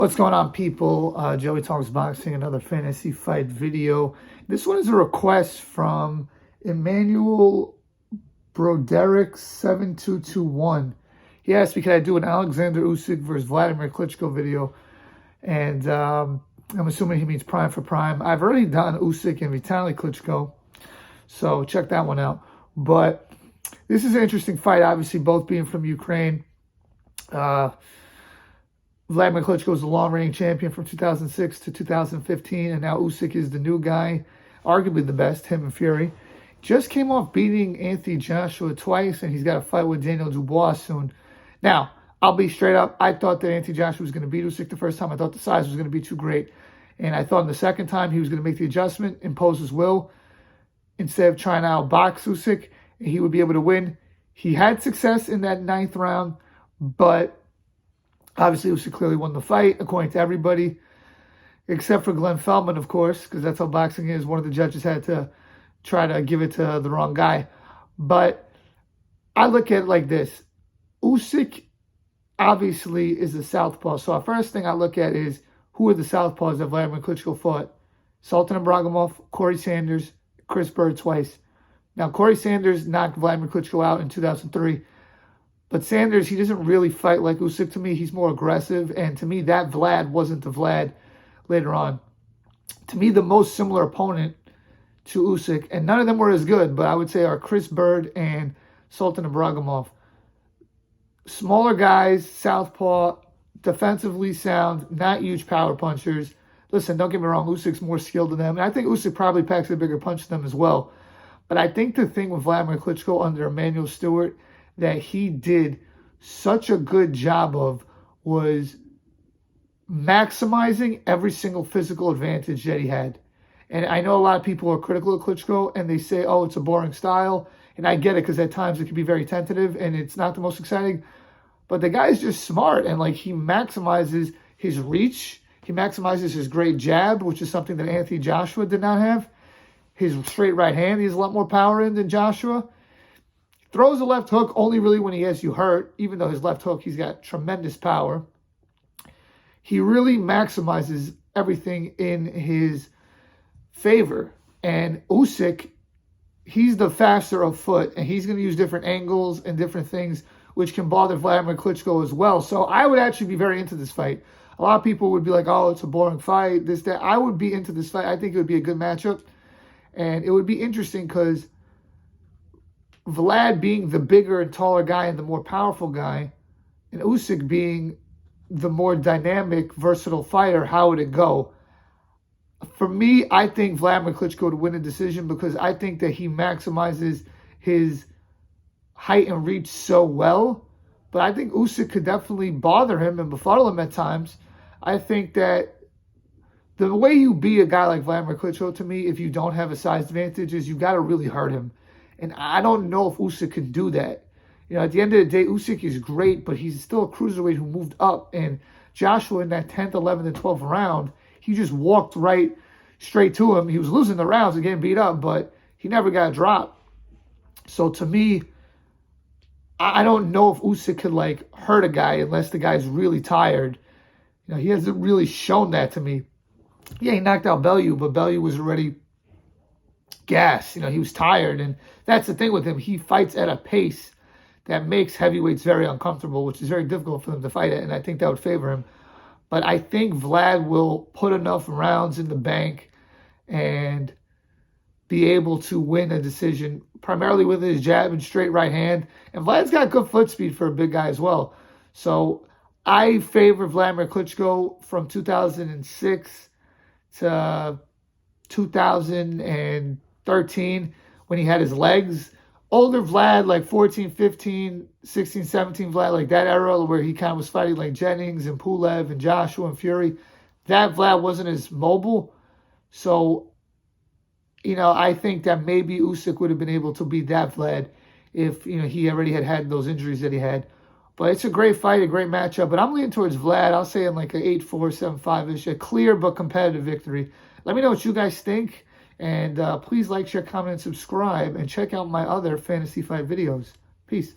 What's going on, people? Joey Talks Boxing, another fantasy fight video. This one is a request from Emmanuel Broderick 7221. He asked me, can I do an Oleksander Usyk versus Wladimir Klitschko video? And I'm assuming he means prime for prime. I've already done Usyk and Vitaly Klitschko, so check that one out. But this is an interesting fight, obviously, both being from Ukraine. Wladimir Klitschko is the long-reigning champion from 2006 to 2015, and now Usyk is the new guy, arguably the best, him and Fury. Just came off beating Anthony Joshua twice, and he's got a fight with Daniel Dubois soon. Now, I'll be straight up. I thought that Anthony Joshua was going to beat Usyk the first time. I thought the size was going to be too great. And I thought in the second time he was going to make the adjustment, impose his will, instead of trying to outbox Usyk, and he would be able to win. He had success in that 9th round, but obviously, Usyk clearly won the fight, according to everybody, except for Glenn Feldman, of course, because that's how boxing is. One of the judges had to try to give it to the wrong guy. But I look at it like this. Usyk obviously is a southpaw. So the first thing I look at is, who are the southpaws that Wladimir Klitschko fought? Sultan Ibragimov, Corey Sanders, Chris Bird twice. Now, Corey Sanders knocked Wladimir Klitschko out in 2003. But Sanders, he doesn't really fight like Usyk to me. He's more aggressive. And to me, that Vlad wasn't the Vlad later on. To me, the most similar opponent to Usyk, and none of them were as good, but I would say are Chris Bird and Sultan Ibragimov. Smaller guys, southpaw, defensively sound, not huge power punchers. Listen, don't get me wrong, Usyk's more skilled than them. And I think Usyk probably packs a bigger punch than them as well. But I think the thing with Wladimir Klitschko under Emmanuel Stewart that he did such a good job of was maximizing every single physical advantage that he had. And I know a lot of people are critical of Klitschko and they say, oh, it's a boring style. And I get it, because at times it can be very tentative and it's not the most exciting. But the guy's just smart, and like, he maximizes his reach. He maximizes his great jab, which is something that Anthony Joshua did not have. His straight right hand, he has a lot more power in than Joshua. Throws a left hook only really when he has you hurt, even though his left hook, he's got tremendous power. He really maximizes everything in his favor. And Usyk, he's the faster of foot, and he's going to use different angles and different things, which can bother Wladimir Klitschko as well. So I would actually be very into this fight. A lot of people would be like, oh, it's a boring fight, this, that. I would be into this fight. I think it would be a good matchup. And it would be interesting because Vlad being the bigger and taller guy and the more powerful guy, and Usyk being the more dynamic, versatile fighter, how would it go? For me, I think Wladimir Klitschko would win a decision, because I think that he maximizes his height and reach so well. But I think Usyk could definitely bother him and befuddle him at times. I think that the way you beat a guy like Wladimir Klitschko, to me, if you don't have a size advantage, is you got to really hurt him. And I don't know if Usyk can do that. You know, at the end of the day, Usyk is great, but he's still a cruiserweight who moved up. And Joshua in that 10th, 11th, and 12th round, he just walked right straight to him. He was losing the rounds and getting beat up, but he never got dropped. So to me, I don't know if Usyk could, like, hurt a guy unless the guy's really tired. You know, he hasn't really shown that to me. Yeah, he knocked out Bellew, but Bellew was already gassed. You know, he was tired. And that's the thing with him. He fights at a pace that makes heavyweights very uncomfortable, which is very difficult for them to fight at, and I think that would favor him. But I think Vlad will put enough rounds in the bank and be able to win a decision, primarily with his jab and straight right hand. And Vlad's got good foot speed for a big guy as well. So I favor Wladimir Klitschko from 2006 to 2013 when he had his legs. Older Vlad, like 14, 15, 16, 17 Vlad, like that era where he kind of was fighting like Jennings and Pulev and Joshua and Fury, that Vlad wasn't as mobile. So, you know, I think that maybe Usyk would have been able to beat that Vlad if, you know, he already had those injuries that he had. But it's a great fight, a great matchup. But I'm leaning towards Vlad. I'll say in like an 8-4, 7-5-ish, a clear but competitive victory. Let me know what you guys think. And please like, share, comment, and subscribe. And check out my other fantasy fight videos. Peace.